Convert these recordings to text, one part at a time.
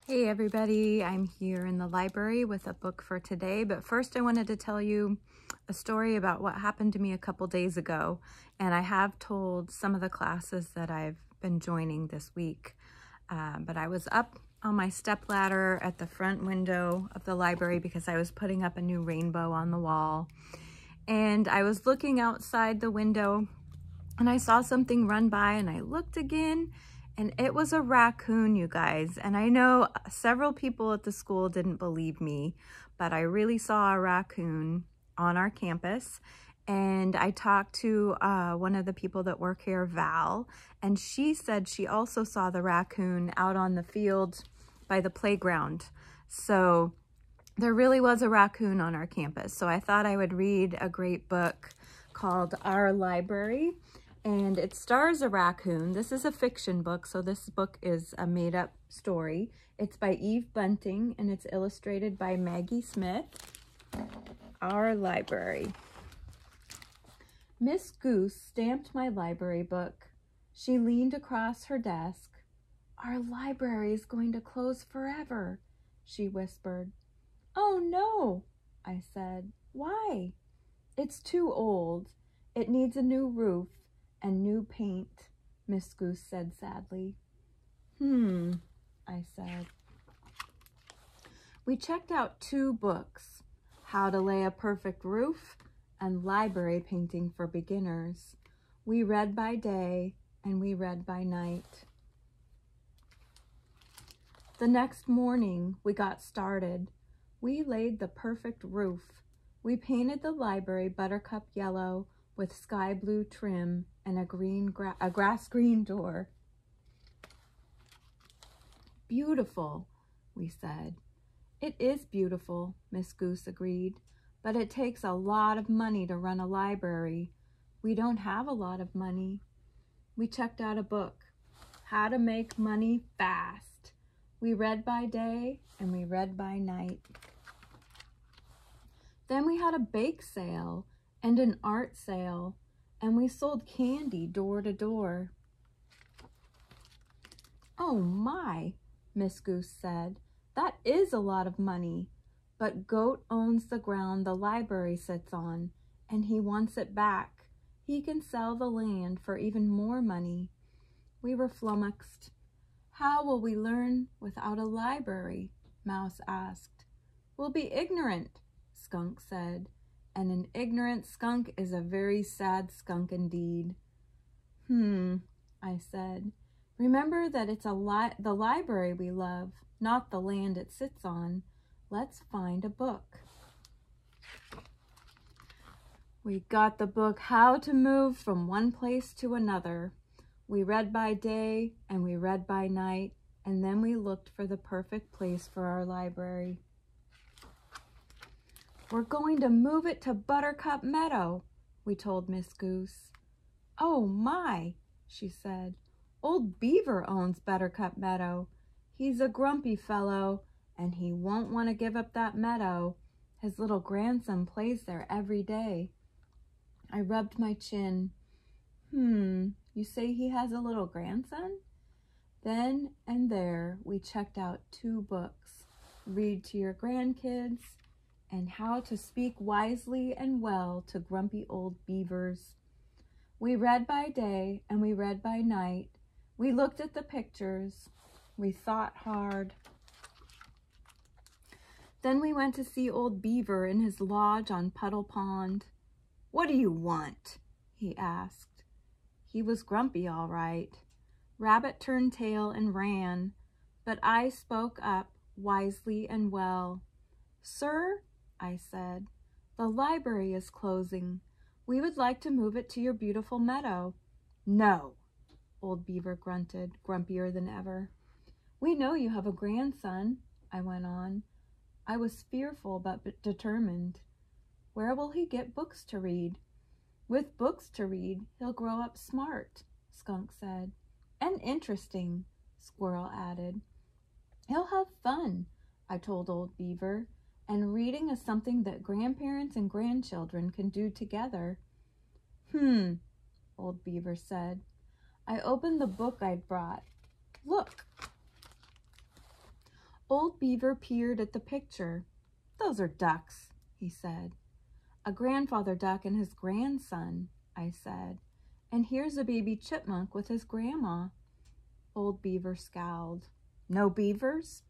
Hey everybody, I'm here in the library with a book for today, but first I wanted to tell you a story about what happened to me a couple days ago, and I have told some of the classes that I've been joining this week, but I was up on my stepladder at the front window of the library because I was putting up a new rainbow on the wall, and I was looking outside the window and I saw something run by and I looked again and it was a raccoon, you guys. And I know several people at the school didn't believe me, but I really saw a raccoon on our campus. And I talked to one of the people that work here, Val, and she said she also saw the raccoon out on the field by the playground. So there really was a raccoon on our campus. So I thought I would read a great book called Our Library. And it stars a raccoon. This is a fiction book, so this book is a made-up story. It's by Eve Bunting, and it's illustrated by Maggie Smith. Our Library. Miss Goose stamped my library book. She leaned across her desk. "Our library is going to close forever," she whispered. "Oh, no," I said. "Why?" "It's too old. It needs a new roof and new paint," Miss Goose said sadly. I said. We checked out 2 books, How to Lay a Perfect Roof and Library Painting for Beginners. We read by day and we read by night. The next morning, we got started. We laid the perfect roof. We painted the library buttercup yellow with sky blue trim and a grass green door. "Beautiful," we said. "It is beautiful," Miss Goose agreed, "but it takes a lot of money to run a library. We don't have a lot of money." We checked out a book, How to Make Money Fast. We read by day and we read by night. Then we had a bake sale and an art sale, and we sold candy door to door. "Oh my," Miss Goose said, "that is a lot of money, but Goat owns the ground the library sits on, and he wants it back. He can sell the land for even more money." We were flummoxed. "How will we learn without a library?" Mouse asked. "We'll be ignorant," Skunk said, "and an ignorant skunk is a very sad skunk indeed." I said. "Remember that it's the library we love, not the land it sits on. Let's find a book." We got the book How to Move from One Place to Another. We read by day and we read by night, and then we looked for the perfect place for our library. "We're going to move it to Buttercup Meadow," we told Miss Goose. "Oh my," she said. "Old Beaver owns Buttercup Meadow. He's a grumpy fellow, and he won't want to give up that meadow. His little grandson plays there every day." I rubbed my chin. You say he has a little grandson?" Then and there, we checked out 2 books, Read to Your Grandkids and How to Speak Wisely and Well to Grumpy Old Beavers. We read by day and we read by night. We looked at the pictures. We thought hard. Then we went to see old Beaver in his lodge on Puddle Pond. "What do you want?" he asked. He was grumpy, all right. Rabbit turned tail and ran, but I spoke up wisely and well. "Sir," I said, "the library is closing. We would like to move it to your beautiful meadow." "No," old Beaver grunted, grumpier than ever. "We know you have a grandson," I went on. I was fearful but determined. "Where will he get books to read?" "With books to read, he'll grow up smart," Skunk said. "And interesting," Squirrel added. "He'll have fun," I told old Beaver, "and reading is something that grandparents and grandchildren can do together." Old Beaver said. I opened the book I'd brought. "Look." Old Beaver peered at the picture. "Those are ducks," he said. "A grandfather duck and his grandson," I said. "And here's a baby chipmunk with his grandma." Old Beaver scowled. "No beavers?"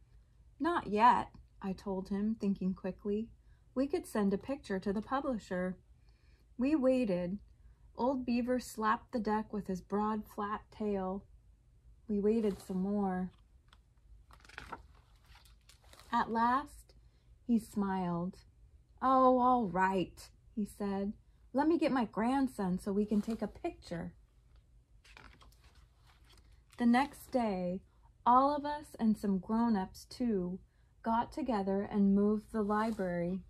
"Not yet," I told him, thinking quickly. "We could send a picture to the publisher." We waited. Old Beaver slapped the deck with his broad, flat tail. We waited some more. At last, he smiled. "Oh, all right," he said. "Let me get my grandson so we can take a picture." The next day, all of us and some grown-ups too got together and moved the library.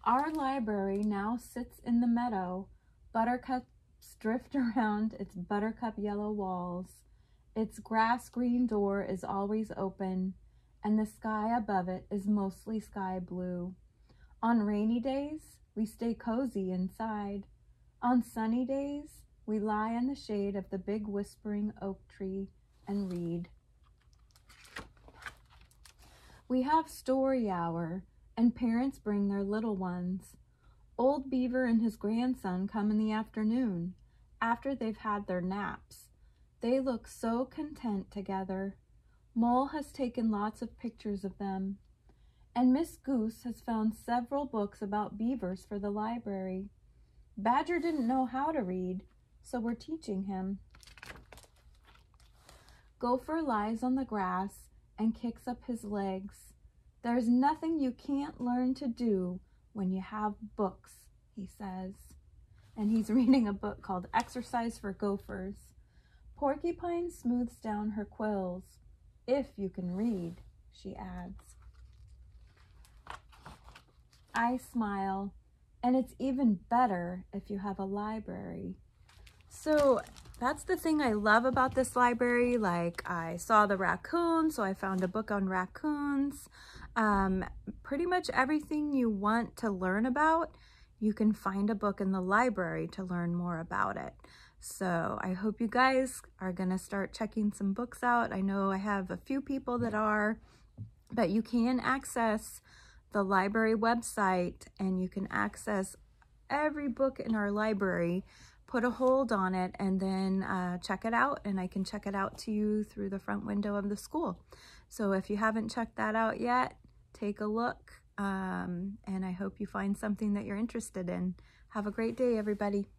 Our library now sits in the meadow. Buttercups drift around its buttercup yellow walls. Its grass green door is always open, and the sky above it is mostly sky blue. On rainy days, we stay cozy inside. On sunny days, we lie in the shade of the big whispering oak tree and read. We have story hour, and parents bring their little ones. Old Beaver and his grandson come in the afternoon, after they've had their naps. They look so content together. Mole has taken lots of pictures of them. And Miss Goose has found several books about beavers for the library. Badger didn't know how to read, so we're teaching him. Gopher lies on the grass and kicks up his legs. "There's nothing you can't learn to do when you have books," he says. And he's reading a book called Exercise for Gophers. Porcupine smooths down her quills. "If you can read," she adds. I smile, and it's even better if you have a library. So that's the thing I love about this library. Like, I saw the raccoon, so I found a book on raccoons. Pretty much everything you want to learn about, you can find a book in the library to learn more about it. So I hope you guys are gonna start checking some books out. I know I have a few people that are, but you can access the library website and you can access every book in our library, put a hold on it, and then check it out, and I can check it out to you through the front window of the school. So if you haven't checked that out yet, take a look, and I hope you find something that you're interested in. Have a great day, everybody.